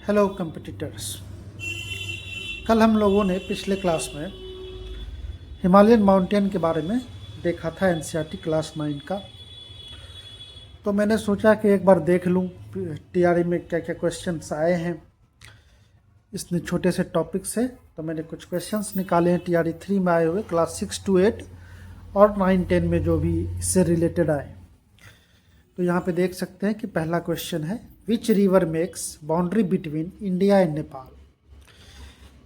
Hello competitors. कल हम लोगों ने पिछले क्लास में हिमालयन माउंटेन के बारे में देखा था, एनसीईआरटी क्लास 9 का। तो मैंने सोचा कि एक बार देख लूं टीआरई में क्या क्या क्वेश्चंस आए हैं इतने छोटे से टॉपिक से। तो मैंने कुछ क्वेश्चंस निकाले हैं टीआरई 3 में आए हुए, क्लास 6 to 8 और 9 10 में जो भी इससे रिलेटेड आए। तो यहाँ पे देख सकते हैं कि पहला क्वेश्चन है, which river makes boundary between India and Nepal.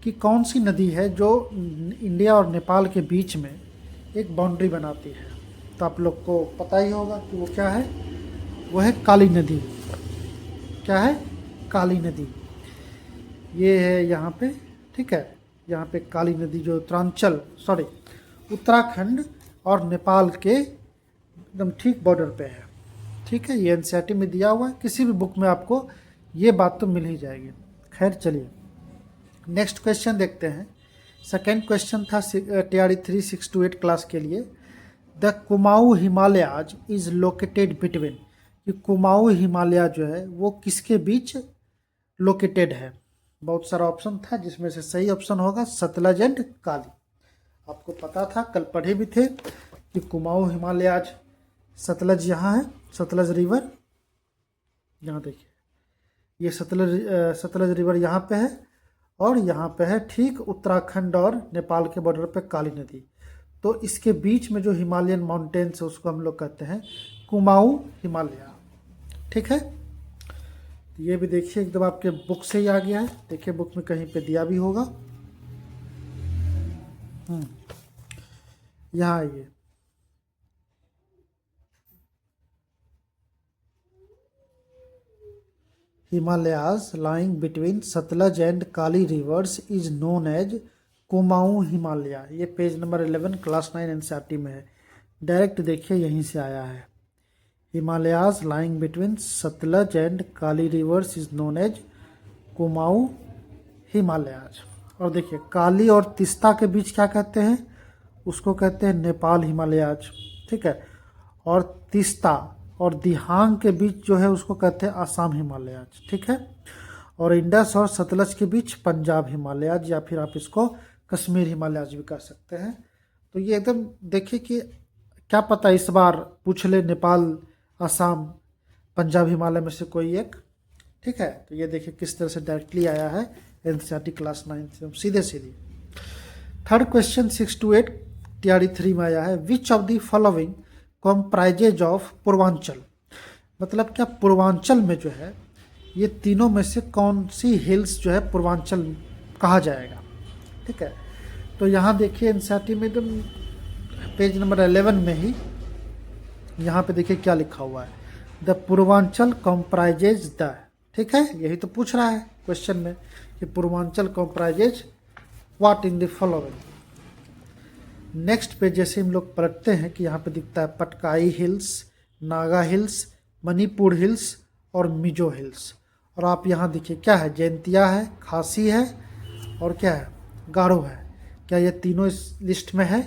कि कौन सी नदी है जो इंडिया और नेपाल के बीच में एक बाउंड्री बनाती है। तो आप लोग को पता ही होगा कि वो क्या है, वो है काली नदी। क्या है? काली नदी। ये है यहाँ पे, ठीक है। यहाँ पे काली नदी जो उत्तराखंड और नेपाल के एकदम ठीक बॉर्डर पे है, ठीक है। ये एनसीईआरटी में दिया हुआ है, किसी भी बुक में आपको ये बात तो मिल ही जाएगी। खैर चलिए नेक्स्ट क्वेश्चन देखते हैं। सेकेंड क्वेश्चन था टीआरई 3 6 to 8 क्लास के लिए। The Kumaon Himalayas is located between. कि कुमाऊं हिमालय जो है वो किसके बीच लोकेटेड है। बहुत सारा ऑप्शन था जिसमें से सही ऑप्शन होगा सतलज एंड काली। आपको पता था, कल पढ़े भी थे कि कुमाऊं हिमालयाज, सतलज यहाँ है, सतलज रिवर यहाँ देखिए, ये सतलज रिवर यहाँ पे है और यहाँ पे है ठीक उत्तराखंड और नेपाल के बॉर्डर पे काली नदी। तो इसके बीच में जो हिमालयन माउंटेन्स है उसको हम लोग कहते हैं कुमाऊं हिमालय, ठीक है। तो ये भी देखिए एकदम आपके बुक से ही आ गया है, देखिए बुक में कहीं पे दिया भी होगा। यहाँ आइए, Himalayas lying between Satluj and Kali rivers is known as Kumaon Himalaya. ये पेज नंबर 11 क्लास 9 एनसीईआरटी में है। डायरेक्ट देखिए यहीं से आया है। Himalayas lying between Sutlej and Kali rivers is known as Kumaon Himalayas. और देखिए काली और तिस्ता के बीच क्या कहते हैं, उसको कहते हैं नेपाल हिमालयाज, ठीक है। और तिस्ता और दिहांग के बीच जो है उसको कहते हैं आसाम हिमालयाज, ठीक है। और इंडस और सतलज के बीच पंजाब हिमालयाज, या फिर आप इसको कश्मीर हिमालयाज भी कह सकते हैं। तो ये एकदम देखिए कि क्या पता इस बार पूछ ले नेपाल, आसाम, पंजाब हिमालय में से कोई एक, ठीक है। तो ये देखिए किस तरह से डायरेक्टली आया है एनसीईआरटी क्लास 9 से, सीधे सीधे। थर्ड क्वेश्चन 6 to 8 टीआरई 3 में आया है, which of the following comprises of Purvanchal. मतलब क्या पूर्वांचल में जो है ये तीनों में से कौन सी हिल्स जो है पूर्वांचल कहा जाएगा, ठीक है। तो यहाँ देखिए एनसीईआरटी में एकदम पेज नंबर 11 में ही यहाँ पे देखिए क्या लिखा हुआ है, द पूर्वांचल कॉम्प्राइजेज द, ठीक है। यही तो पूछ रहा है क्वेश्चन में कि Purvanchal comprises what in the following. Next पे जैसे हम लोग पढ़ते हैं कि यहाँ पे दिखता है Patkai hills, Naga hills, Manipur hills और मिजो हिल्स। और आप यहाँ देखिए क्या है, जैंतिया है, खासी है और क्या है, गारो है। क्या ये तीनों इस लिस्ट में है?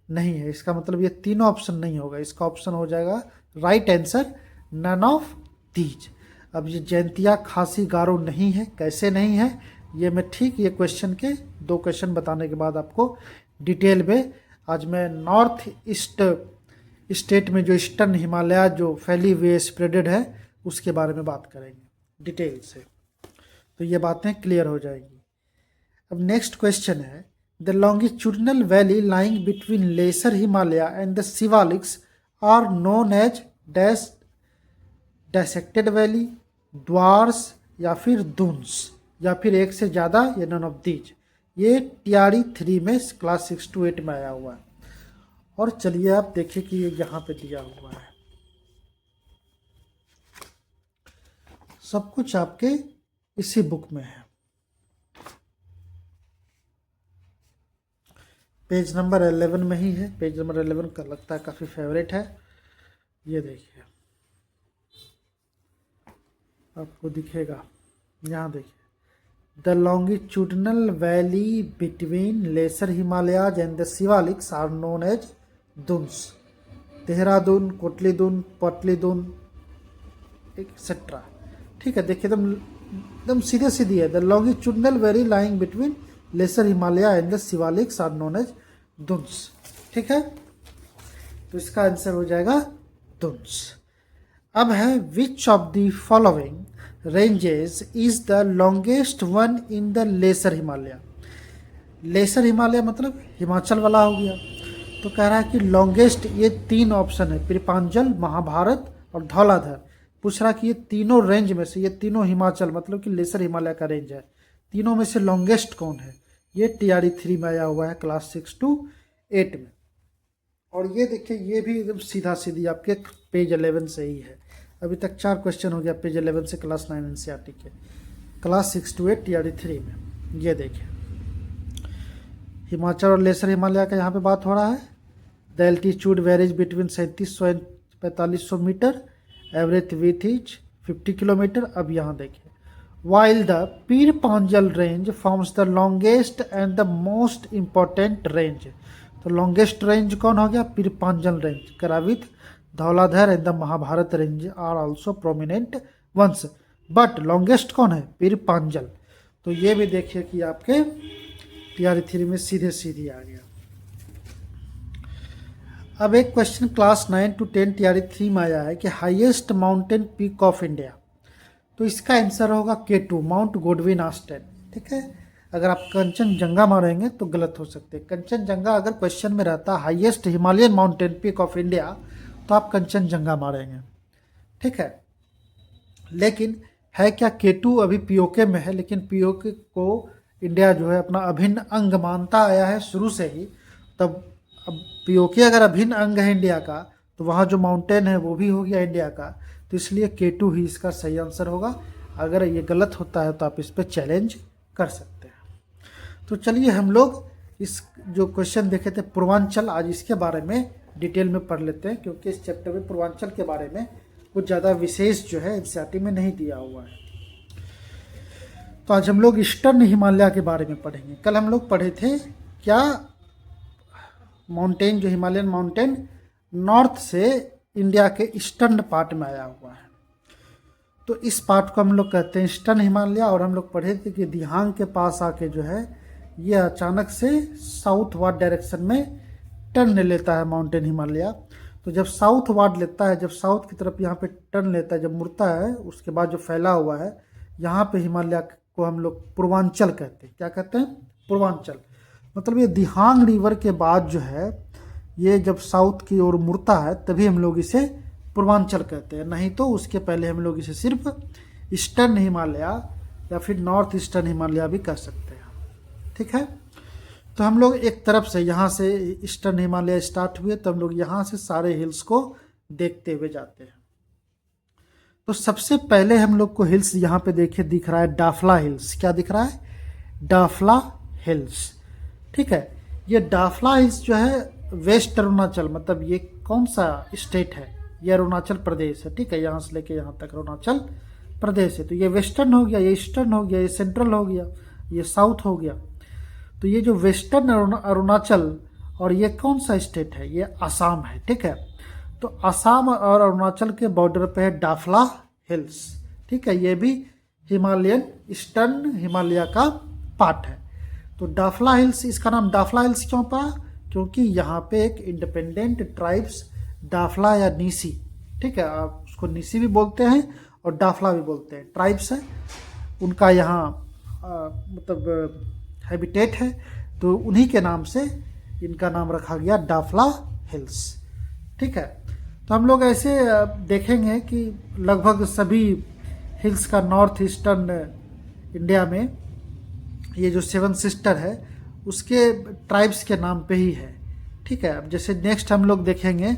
नहीं है। इसका मतलब ये तीनों ऑप्शन नहीं होगा, इसका ऑप्शन हो जाएगा right answer none of these. अब ये जैंतिया, खासी, गारो नहीं है, कैसे नहीं है ये मैं ठीक ये क्वेश्चन के 2 क्वेश्चन बताने के बाद आपको डिटेल में, आज मैं नॉर्थ ईस्ट स्टेट में जो ईस्टर्न हिमालय जो फैली हुई स्प्रेडेड है उसके बारे में बात करेंगे डिटेल से, तो ये बातें क्लियर हो जाएंगी। अब नेक्स्ट क्वेश्चन है, the longitudinal valley lying between lesser Himalaya and the Shivaliks are known as dash dissected valley, Duars या फिर दुन्स, या फिर एक से ज़्यादा, या नन ऑफ दीज। ये टीआरई 3 में क्लास 6 to 8 में आया हुआ है। और चलिए आप देखिए कि ये यहाँ पे दिया हुआ है, सब कुछ आपके इसी बुक में है। पेज नंबर 11 में ही है, पेज नंबर 11 का लगता है काफ़ी फेवरेट है। ये देखिए आपको दिखेगा, यहाँ देखिए, the longitudinal valley between lesser Himalayas and the Shivaliks are known as Duns. Dehradun, Kotlidun, Patlidun etcetera, ठीक है। देखिए एकदम एकदम सीधे सीधी है। The longitudinal very lying between lesser Himalaya and the Shivaliks are known as Duns. ठीक है, तो इसका आंसर हो जाएगा दुन्स। अब है which of the following ranges is the longest one in the lesser Himalaya. Lesser Himalaya मतलब हिमाचल वाला हो गया। तो कह रहा है कि लॉन्गेस्ट, ये 3 ऑप्शन है, पीरपांजल, महाभारत और धौलाधर। पूछ रहा है कि ये तीनों रेंज में से, ये तीनों हिमाचल मतलब कि लेसर हिमालय का रेंज है, तीनों में से लॉन्गेस्ट कौन है। ये TRE 3 में आया हुआ है क्लास 6 to 8 में। और ये देखिए ये भी एकदम सीधा सीधी आपके पेज 11 से ही है। अभी तक 4 क्वेश्चन हो गया पेज 11 से क्लास 9 NCERT के, क्लास 6 to 8 TRE 3 में। ये देखिए हिमाचल और लेसर हिमालय का यहाँ पे बात हो रहा है। The altitude varies between 3700 and 4500 metre, average with is 50 kilometre. अब यहाँ देखिए, while the Pir Panjal range forms the longest and the most important range. तो लॉन्गेस्ट रेंज कौन हो गया, पीरपांजल रेंज। करावित, Dhauladhar and the Mahabharat range are also prominent ones, but longest कौन है, पीरपांजल। तो ये भी देखिए कि आपके TRE 3 में सीधे सीधी आ गया। अब एक क्वेश्चन क्लास 9 to 10 TRE 3 में आया है कि highest mountain peak of India. तो इसका आंसर होगा K2, माउंट गोडविन ऑस्टेन। ठीक है, अगर आप कंचनजंगा मारेंगे तो गलत हो सकते हैं। कंचनजंगा अगर क्वेश्चन में रहता highest Himalayan mountain peak of India तो आप कंचनजंगा मारेंगे। ठीक है, लेकिन है क्या K2 अभी POK में है, लेकिन POK को इंडिया जो है अपना अभिन्न अंग मानता आया है शुरू से ही। तब अब POK अगर अभिन्न अंग है इंडिया का, तो वहाँ जो माउंटेन है वो भी हो गया इंडिया का। तो इसलिए K2 ही इसका सही आंसर होगा। अगर ये गलत होता है तो आप इस पर चैलेंज कर सकते हैं। तो चलिए हम लोग इस जो क्वेश्चन देखे थे पूर्वांचल, आज इसके बारे में डिटेल में पढ़ लेते हैं, क्योंकि इस चैप्टर में पूर्वांचल के बारे में कुछ ज़्यादा विशेष जो है NCERT में नहीं दिया हुआ है। तो आज हम लोग ईस्टर्न हिमालय के बारे में पढ़ेंगे। कल हम लोग पढ़े थे क्या, माउंटेन जो हिमालयन माउंटेन नॉर्थ से इंडिया के ईस्टर्न पार्ट में आया हुआ है, तो इस पार्ट को हम लोग कहते हैं ईस्टर्न हिमालय। और हम लोग पढ़े थे कि दिहांग के पास आके जो है ये अचानक से साउथ वार्ड डायरेक्शन में टर्न लेता है माउंटेन हिमालय। तो जब साउथ वार्ड लेता है, जब साउथ की तरफ यहाँ पे टर्न लेता है, जब मुड़ता है, उसके बाद जो फैला हुआ है यहाँ पे हिमालय को हम लोग पूर्वांचल कहते हैं। क्या कहते हैं, पूर्वांचल। मतलब ये दिहांग रिवर के बाद जो है ये जब साउथ की ओर मुड़ता है तभी हम लोग इसे पूर्वांचल कहते हैं, नहीं तो उसके पहले हम लोग इसे सिर्फ ईस्टर्न हिमालय या फिर नॉर्थ ईस्टर्न हिमालय भी कह सकते हैं। ठीक है, तो हम लोग एक तरफ से यहाँ से ईस्टर्न हिमालय स्टार्ट हुए, तो हम लोग यहाँ से सारे हिल्स को देखते हुए जाते हैं। तो सबसे पहले हम लोग को हिल्स यहाँ पे देखे दिख रहा है डाफला हिल्स। क्या दिख रहा है, डाफला हिल्स। ठीक है, ये डाफला हिल्स जो है वेस्ट अरुणाचल, मतलब ये कौन सा स्टेट है, ये अरुणाचल प्रदेश है। ठीक है, यहाँ से लेके यहाँ तक अरुणाचल प्रदेश है। तो ये वेस्टर्न हो गया, ये ईस्टर्न हो गया, ये सेंट्रल हो गया, ये साउथ हो गया। तो ये जो वेस्टर्न अरुणाचल और ये कौन सा स्टेट है, ये आसाम है। ठीक है, तो आसाम और अरुणाचल के बॉर्डर पे है डाफला हिल्स। ठीक है, ये भी हिमालयन ईस्टर्न हिमालय का पार्ट है। तो डाफला हिल्स, इसका नाम डाफला हिल्स क्यों पड़ा, क्योंकि यहाँ पे एक इंडिपेंडेंट ट्राइब्स डाफला या नीसी, ठीक है, आप उसको नीसी भी बोलते हैं और डाफला भी बोलते हैं, ट्राइब्स है, उनका यहाँ मतलब हैबिटेट है। तो उन्हीं के नाम से इनका नाम रखा गया डाफला हिल्स। ठीक है, तो हम लोग ऐसे देखेंगे कि लगभग सभी हिल्स का नॉर्थ ईस्टर्न इंडिया में ये जो 7 सिस्टर है उसके ट्राइब्स के नाम पे ही है। ठीक है, अब जैसे नेक्स्ट हम लोग देखेंगे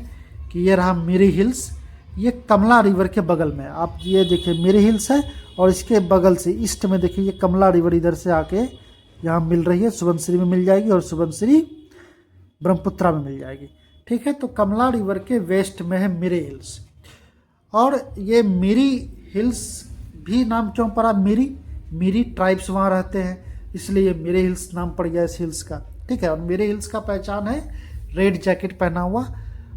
कि ये रहा मिरी हिल्स, ये कमला रिवर के बगल में। आप ये देखिए मिरी हिल्स है और इसके बगल से ईस्ट में देखिए ये कमला रिवर इधर से आके यहाँ मिल रही है, सुबनसिरी में मिल जाएगी और सुबनसिरी ब्रह्मपुत्रा में मिल जाएगी। ठीक है, तो कमला रिवर के वेस्ट में है मिरी हिल्स। और ये मिरी हिल्स भी नाम क्यों पड़ा, मिरी ट्राइब्स वहाँ रहते हैं, इसलिए ये मिरी हिल्स नाम पड़ गया इस हिल्स का। ठीक है, और मिरी हिल्स का पहचान है रेड जैकेट पहना हुआ।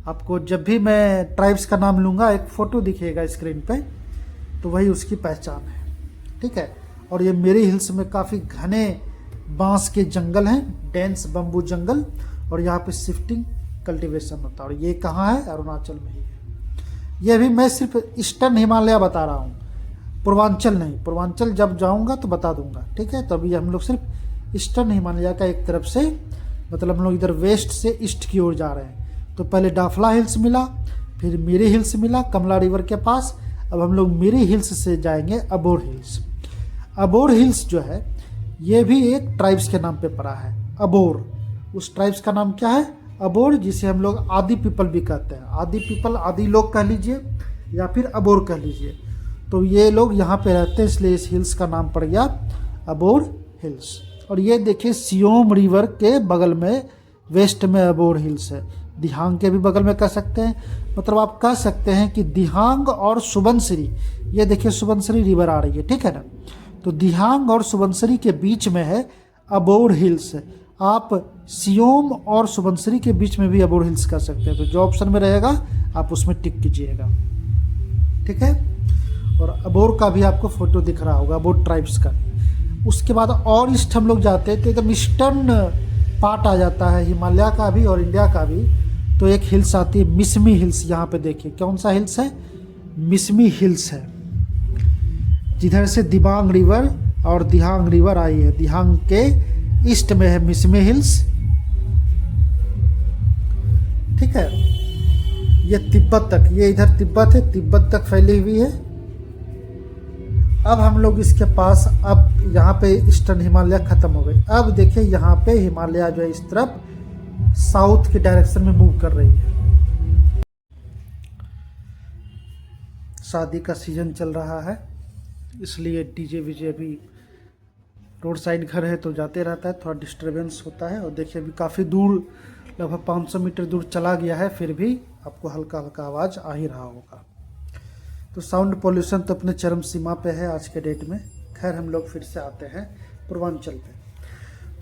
आपको जब भी मैं ट्राइब्स का नाम लूँगा एक फ़ोटो दिखेगा स्क्रीन पे, तो वही उसकी पहचान है। ठीक है। और ये मेरी हिल्स में काफ़ी घने बांस के जंगल हैं, डेंस बम्बू जंगल, और यहाँ पे शिफ्टिंग कल्टीवेशन होता है। और ये कहाँ है? अरुणाचल में ही है। ये भी मैं सिर्फ ईस्टर्न हिमालय बता रहा हूँ, पूर्वांचल नहीं। पूर्वांचल जब जाऊँगा तो बता दूंगा, ठीक है। तो अभी हम लोग सिर्फ ईस्टर्न हिमालय का एक तरफ से, मतलब हम लोग इधर वेस्ट से ईस्ट की ओर जा रहे हैं। तो पहले डाफला हिल्स मिला, फिर मिरी हिल्स मिला कमला रिवर के पास। अब हम लोग मिरी हिल्स से जाएंगे अबोर हिल्स। अबोर हिल्स जो है ये भी एक ट्राइब्स के नाम पे पड़ा है, अबोर। उस ट्राइब्स का नाम क्या है? अबोर, जिसे हम लोग आदि पीपल भी कहते हैं। आदि पीपल, आदि लोग कह लीजिए या फिर अबोर कह लीजिए। तो ये लोग यहाँ पे रहते हैं, इसलिए इस हिल्स का नाम पड़ गया अबोर हिल्स। और ये देखिए सियोम रिवर के बगल में वेस्ट में अबोर हिल्स है। दिहांग के भी बगल में कह सकते हैं, मतलब आप कह सकते हैं कि दिहांग और सुबनसिरी, ये देखिए सुबनसिरी रिवर आ रही है, ठीक है ना। तो दिहांग और सुबनसिरी के बीच में है अबोर हिल्स। आप सियोम और सुबनसिरी के बीच में भी अबोर हिल्स कह सकते हैं। तो जो ऑप्शन में रहेगा आप उसमें टिक कीजिएगा, ठीक है। और अबोर का भी आपको फोटो दिख रहा होगा, अबोर ट्राइब्स का। उसके बाद और ईस्ट हम लोग जाते हैं तो एकदम ईस्टर्न पार्ट आ जाता है हिमालय का भी और इंडिया का भी। तो एक हिल्स आती है मिसमी हिल्स। यहाँ पे देखिए कौन सा हिल्स है? मिसमी हिल्स है, जिधर से दिबांग रिवर और दिहांग रिवर आई है। दिहांग के ईस्ट में है मिसमी हिल्स, ठीक है। ये तिब्बत तक, ये इधर तिब्बत है, तिब्बत तक फैली हुई है। अब हम लोग इसके पास, अब यहाँ पे ईस्टर्न हिमालय खत्म हो गई। अब देखिए यहाँ पे हिमालय जो है इस तरफ साउथ के डायरेक्शन में मूव कर रही है। शादी का सीजन चल रहा है, इसलिए डीजे वीजे भी, रोड साइड घर है तो जाते रहता है, थोड़ा डिस्टरबेंस होता है। और देखिए अभी काफ़ी दूर, लगभग 500 मीटर दूर चला गया है, फिर भी आपको हल्का हल्का आवाज़ आ ही रहा होगा। तो साउंड पोल्यूशन तो अपने चरम सीमा पे है आज के डेट में। खैर हम लोग फिर से आते हैं पूर्वांचल पे।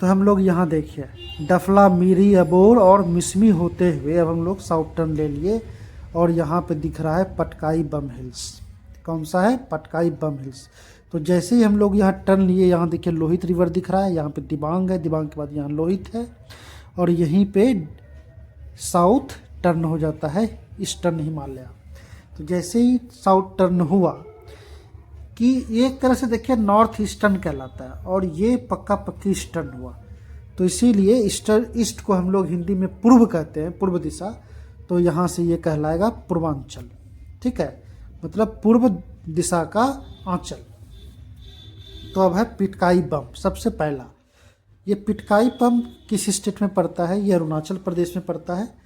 तो हम लोग यहाँ देखिए डफला, मिरी, अबोर और मिसमी होते हुए अब हम लोग साउथ टर्न ले लिए। और यहाँ पे दिख रहा है पटकाई बम हिल्स। कौन सा है? पटकाई बम हिल्स। तो जैसे ही हम लोग यहाँ टर्न लिए, यहाँ देखिए लोहित रिवर दिख रहा है, यहाँ पे दिबांग है, दिबांग के बाद यहाँ लोहित है, और यहीं पे साउथ टर्न हो जाता है ईस्टर्न हिमालय। तो जैसे ही साउथ टर्न हुआ कि एक तरह से देखिए नॉर्थ ईस्टर्न कहलाता है, और ये पक्का पक्की ईस्टर्न हुआ। तो इसीलिए ईस्ट को हम लोग हिंदी में पूर्व कहते हैं, पूर्व दिशा। तो यहाँ से ये कहलाएगा पूर्वांचल, ठीक है, मतलब पूर्व दिशा का आंचल। तो अब है पिटकाई बम। सबसे पहला, ये पिटकाई बम किस स्टेट में पड़ता है? ये अरुणाचल प्रदेश में पड़ता है।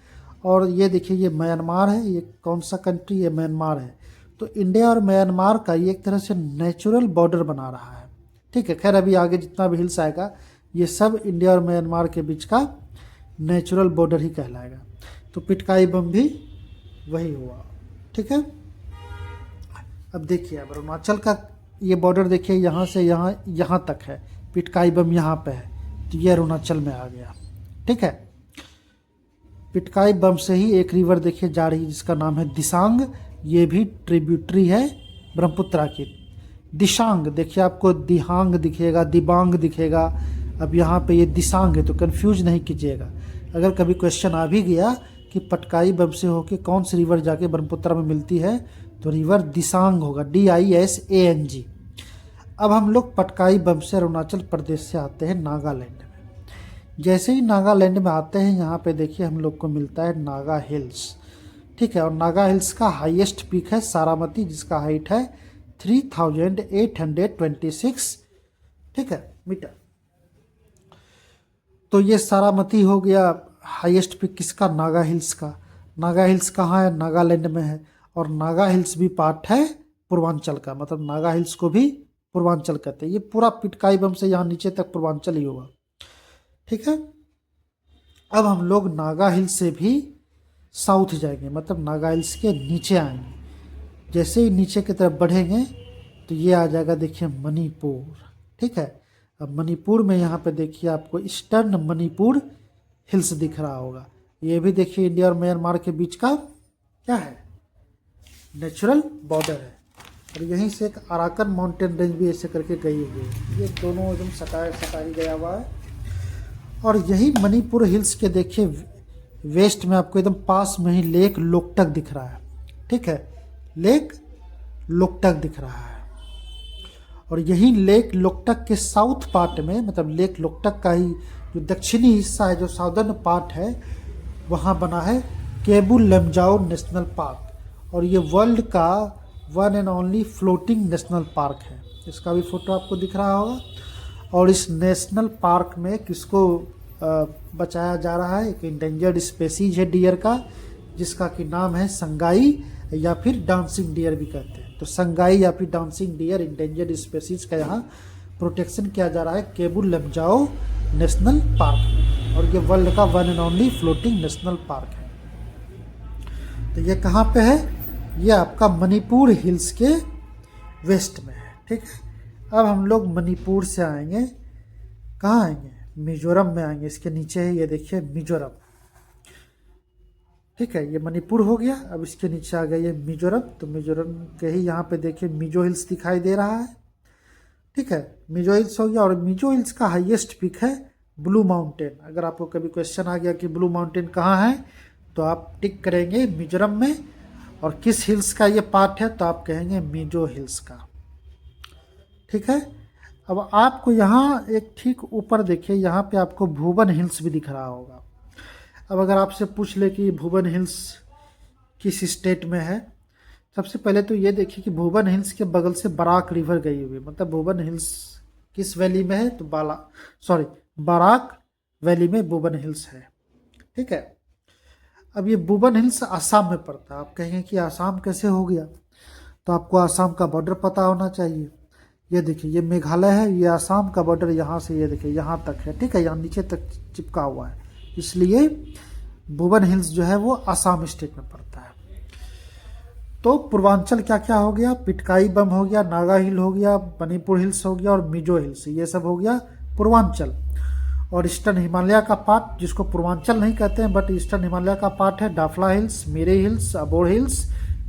और ये देखिए ये म्यांमार है। ये कौन सा कंट्री? ये म्यांमार है। तो इंडिया और म्यांमार का ये एक तरह से नेचुरल बॉर्डर बना रहा है, ठीक है। खैर अभी आगे जितना भी हिल्स आएगा ये सब इंडिया और म्यांमार के बीच का नेचुरल बॉर्डर ही कहलाएगा। तो पिटकाई बम भी वही हुआ, ठीक है। अब देखिए अब अरुणाचल का ये बॉर्डर देखिए, यहाँ से यहाँ तक है, पिटकाई बम यहाँ पे है, तो ये अरुणाचल में आ गया, ठीक है। पिटकाई बम से ही एक रिवर देखिए जा रही है जिसका नाम है दिसांग। ये भी ट्रिब्यूटरी है ब्रह्मपुत्रा की। दिशांग देखिए, आपको दिहांग दिखेगा, दिबांग दिखेगा। अब यहाँ पे ये दिसांग है, तो कंफ्यूज नहीं कीजिएगा। अगर कभी क्वेश्चन आ भी गया कि पटकाई बम से होके कौन सी रिवर जाके ब्रह्मपुत्रा में मिलती है, तो रिवर दिसांग होगा, DISANG। अब हम लोग पटकाई बम से अरुणाचल प्रदेश से आते हैं नागालैंड में। जैसे ही नागालैंड में आते हैं, यहाँ पे देखिए हम लोग को मिलता है नागा हिल्स, ठीक है। और नागा हिल्स का हाईएस्ट पीक है सारामती, जिसका हाइट है 3826, ठीक है, मीटर। तो ये सारामती हो गया हाईएस्ट पीक किसका? नागा हिल्स का। नागा हिल्स कहाँ है? नागालैंड में है। और नागा हिल्स भी पार्ट है पूर्वांचल का, मतलब नागा हिल्स को भी पूर्वांचल कहते हैं। ये पूरा पिटकाई बम से यहाँ नीचे तक पूर्वांचल ही होगा, ठीक है। अब हम लोग नागा हिल्स से भी साउथ जाएंगे, मतलब नागा हिल्स के नीचे आएंगे। जैसे ही नीचे की तरफ बढ़ेंगे तो ये आ जाएगा देखिए मणिपुर, ठीक है। अब मणिपुर में यहाँ पे देखिए आपको ईस्टर्न मणिपुर हिल्स दिख रहा होगा। ये भी देखिए इंडिया और म्यांमार के बीच का क्या है? नेचुरल बॉर्डर है। और यहीं से एक अराकन माउंटेन रेंज भी ऐसे करके गई हुई है। ये दोनों एकदम सटा ही गया हुआ है। और यही मणिपुर हिल्स के देखिए वेस्ट में आपको एकदम पास में ही लेक लोकटक दिख रहा है। ठीक है, लेक लोकटक दिख रहा है। और यही लेक लोकटक के साउथ पार्ट में, मतलब लेक लोकटक का ही जो दक्षिणी हिस्सा है, जो साउदर्न पार्ट है, वहाँ बना है केबुल लमजाओ नेशनल पार्क। और ये वर्ल्ड का one and only floating national park है। इसका भी फोटो आपको दिख रहा होगा। और इस नेशनल पार्क में किसको बचाया जा रहा है? एक इंडेंजर्ड स्पेसीज है डियर का, जिसका कि नाम है संगाई या फिर डांसिंग डियर भी कहते हैं। तो संगाई या फिर डांसिंग डियर इंडेंजर्ड स्पेसीज का यहाँ प्रोटेक्शन किया जा रहा है केबुल लमजाओ नेशनल पार्क में। और ये वर्ल्ड का one and only floating national park है। तो ये कहाँ पे है? ये आपका मणिपुर हिल्स के वेस्ट में है। ठीक है, अब हम लोग मणिपुर से आएंगे, कहाँ आएंगे? मिजोरम में आएंगे। इसके नीचे है ये देखिए मिजोरम। ठीक है, ये मणिपुर हो गया। अब इसके नीचे आ गया ये मिजोरम। तो मिजोरम के ही यहाँ पे देखिए मिजो हिल्स दिखाई दे रहा है। ठीक है, मिजो हिल्स हो गया। और मिजो हिल्स का हाईएस्ट पीक है ब्लू माउंटेन। अगर आपको कभी क्वेश्चन आ गया कि ब्लू माउंटेन कहाँ है, तो आप टिक करेंगे मिजोरम में। और किस हिल्स का ये पार्ट है, तो आप कहेंगे मिजो हिल्स का। ठीक है, अब आपको यहाँ एक ठीक ऊपर देखिए, यहाँ पे आपको भुवन हिल्स भी दिख रहा होगा। अब अगर आपसे पूछ ले कि भुवन हिल्स किस स्टेट में है, सबसे पहले तो ये देखिए कि भुवन हिल्स के बगल से बराक रिवर गई हुई, मतलब भुवन हिल्स किस वैली में है? तो बराक वैली में भुवन हिल्स है। ठीक है, अब ये भुवन हिल्स आसाम में पड़ता है। आप कहेंगे कि आसाम कैसे हो गया? तो आपको आसाम का बॉर्डर पता होना चाहिए। ये देखिए ये मेघालय है, ये आसाम का बॉर्डर यहाँ से ये देखिए यहाँ तक है। ठीक है, यहाँ नीचे तक चिपका हुआ है, इसलिए भुवन हिल्स जो है वो आसाम स्टेट में पड़ता है। तो पूर्वांचल क्या क्या हो गया? पिटकाई बम हो गया, नागा हिल हो गया, मणिपुर हिल्स हो गया और मिजो हिल्स, ये सब हो गया पूर्वांचल। और ईस्टर्न हिमालय का पार्ट, जिसको पूर्वांचल नहीं कहते हैं बट ईस्टर्न हिमालय का पार्ट है Dafla hills, Miri hills, Abor hills,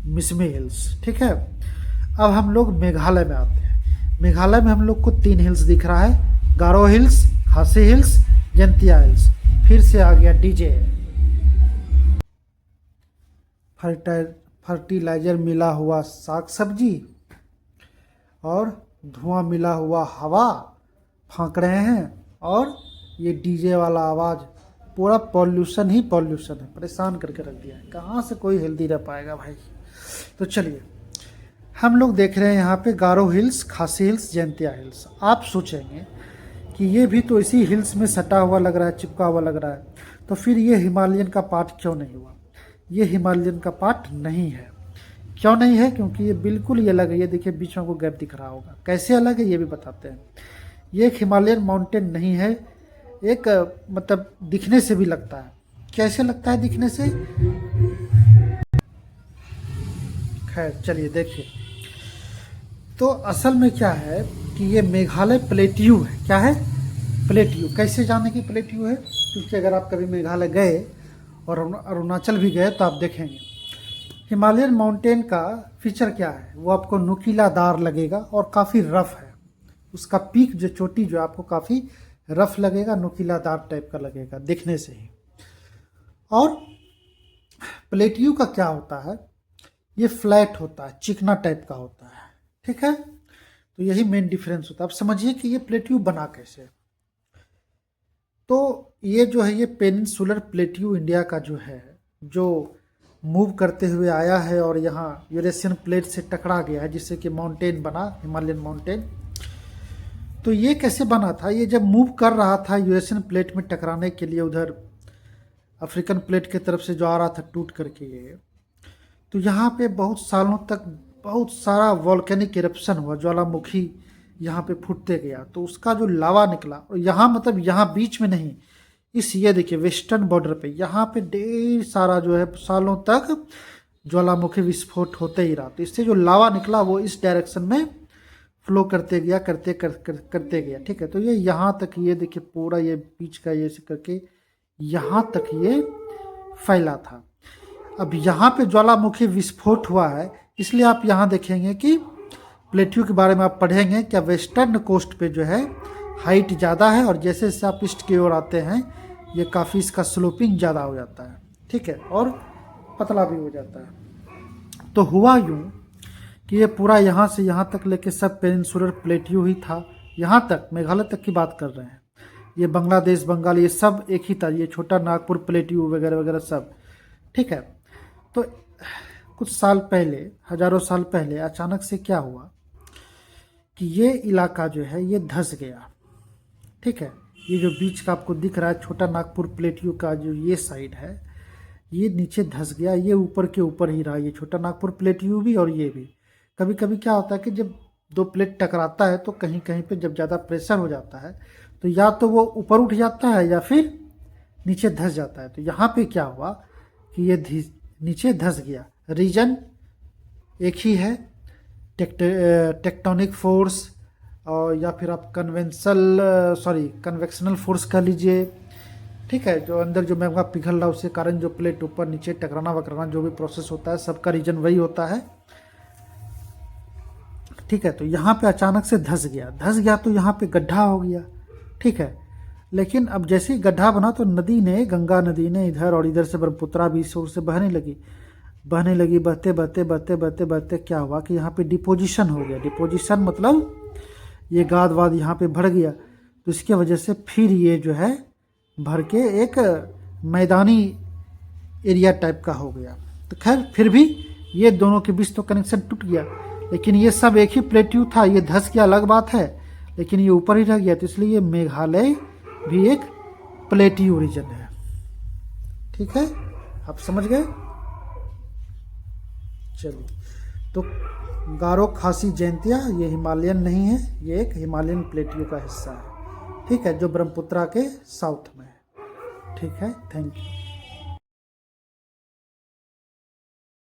Mishmi hills. ठीक है, अब हम लोग मेघालय में आते हैं। मेघालय में हम लोग को 3 हिल्स दिख रहा है, गारो हिल्स, खासी हिल्स, जंतिया हिल्स। फिर से आ गया डीजे। फर्टिलाइजर मिला हुआ साग सब्जी और धुआं मिला हुआ हवा फाँक रहे हैं। और ये डीजे वाला आवाज़, पूरा पॉल्यूशन ही पॉल्यूशन है, परेशान करके रख दिया है। कहाँ से कोई हेल्दी रह पाएगा भाई? तो चलिए, हम लोग देख रहे हैं यहाँ पे गारो हिल्स, खासी हिल्स, जैंतिया हिल्स। आप सोचेंगे कि ये भी तो इसी हिल्स में सटा हुआ लग रहा है, चिपका हुआ लग रहा है, तो फिर ये हिमालयन का पार्ट क्यों नहीं हुआ? ये हिमालयन का पार्ट नहीं है। क्यों नहीं है? क्योंकि ये बिल्कुल ये अलग है। ये देखिए बीच में को गैप दिख रहा होगा, कैसे अलग है ये भी बताते हैं। ये एक हिमालयन माउंटेन नहीं है, एक मतलब दिखने से भी लगता है। कैसे लगता है दिखने से? खैर चलिए देखिए, तो असल में क्या है कि ये मेघालय प्लेट्यू है। क्या है? प्लेट्यू। कैसे जाने की प्लेट्यू है? क्योंकि अगर आप कभी मेघालय गए और अरुणाचल भी गए तो आप देखेंगे हिमालयन माउंटेन का फीचर क्या है, वो आपको नुकीलादार लगेगा और काफ़ी रफ है। उसका पीक जो चोटी जो आपको काफ़ी रफ लगेगा, नुकीलादार टाइप का लगेगा दिखने से ही। और प्लेट्यू का क्या होता है, ये फ्लैट होता है, चिकना टाइप का होता है। ठीक है, तो यही मेन डिफरेंस होता है। अब समझिए कि ये प्लेट्यू बना कैसे। तो ये जो है ये पेनिनसुलर प्लेट्यू इंडिया का जो है, जो मूव करते हुए आया है और यहाँ यूरेशियन प्लेट से टकरा गया है, जिससे कि माउंटेन बना हिमालयन माउंटेन। तो ये कैसे बना था? ये जब मूव कर रहा था यूरेशियन प्लेट में टकराने के लिए, उधर अफ्रीकन प्लेट की तरफ से जो आ रहा था टूट करके ये, तो यहाँ पे बहुत सालों तक बहुत सारा वॉल्केनिक इरप्शन हुआ, ज्वालामुखी यहाँ पे फूटते गया। तो उसका जो लावा निकला, और यहाँ मतलब यहाँ बीच में नहीं, इस ये देखिए वेस्टर्न बॉर्डर पे यहाँ पे ढेर सारा जो है सालों तक ज्वालामुखी विस्फोट होते ही रहा। तो इससे जो लावा निकला वो इस डायरेक्शन में फ्लो करते गया, करते गया। ठीक है, तो ये यहाँ तक, ये देखिए पूरा ये बीच का ये करके यहाँ तक ये फैला था। अब यहाँ पे ज्वालामुखी विस्फोट हुआ है, इसलिए आप यहाँ देखेंगे कि प्लेट्यू के बारे में आप पढ़ेंगे क्या वेस्टर्न कोस्ट पे जो है हाइट ज़्यादा है, और जैसे जैसे आप ईस्ट की ओर आते हैं ये काफ़ी इसका स्लोपिंग ज़्यादा हो जाता है, ठीक है, और पतला भी हो जाता है। तो हुआ यूँ कि ये पूरा यहाँ से यहाँ तक लेके सब पेनिनसुलर प्लेट्यू ही था, यहाँ तक मेघालय तक की बात कर रहे हैं। ये बांग्लादेश, बंगाल, ये सब एक ही था, ये छोटा नागपुर प्लेट्यू वगैरह वगैरह सब, ठीक है। तो कुछ साल पहले, हजारों साल पहले अचानक से क्या हुआ कि ये इलाका जो है ये धंस गया, ठीक है। ये जो बीच का आपको दिख रहा है छोटा नागपुर प्लेट्यू का जो ये साइड है ये नीचे धंस गया, ये ऊपर के ऊपर ही रहा, ये छोटा नागपुर प्लेट्यू भी और ये भी। कभी कभी क्या होता है कि जब दो प्लेट टकराता है तो कहीं कहीं पे जब ज़्यादा प्रेशर हो जाता है तो या तो वो ऊपर उठ जाता है या फिर नीचे धंस जाता है। तो यहाँ पे क्या हुआ कि ये नीचे धंस गया। रीजन एक ही है, टेक्टोनिक फोर्स, और या फिर आप कन्वेक्शनल फोर्स कह लीजिए, ठीक है। जो अंदर जो मैग्मा पिघल रहा है उसके कारण जो प्लेट ऊपर नीचे टकराना वकराना जो भी प्रोसेस होता है सबका रीजन वही होता है, ठीक है। तो यहाँ पे अचानक से धंस गया तो यहाँ पे गड्ढा हो गया, ठीक है। लेकिन अब जैसे ही गड्ढा बना तो गंगा नदी ने इधर और इधर से ब्रह्मपुत्रा भी इस ओर से बहने लगी, बहते बहते क्या हुआ कि यहाँ पे डिपोजिशन हो गया। डिपोजिशन मतलब ये गाद वाद यहाँ पे भर गया, तो इसके वजह से फिर ये जो है भर के एक मैदानी एरिया टाइप का हो गया। तो खैर फिर भी ये दोनों के बीच तो कनेक्शन टूट गया, लेकिन ये सब एक ही प्लेट्यू था, ये धंस गया अलग बात है, लेकिन ये ऊपर ही रह गया। तो इसलिए ये मेघालय भी एक प्लेट्यू रीजन है, ठीक है, आप समझ गए। चलिए, तो गारो खासी जयंतिया ये हिमालयन नहीं है, ये एक हिमालयन प्लेट्यू का हिस्सा है, ठीक है, जो ब्रह्मपुत्रा के साउथ में है, ठीक है। Thank you.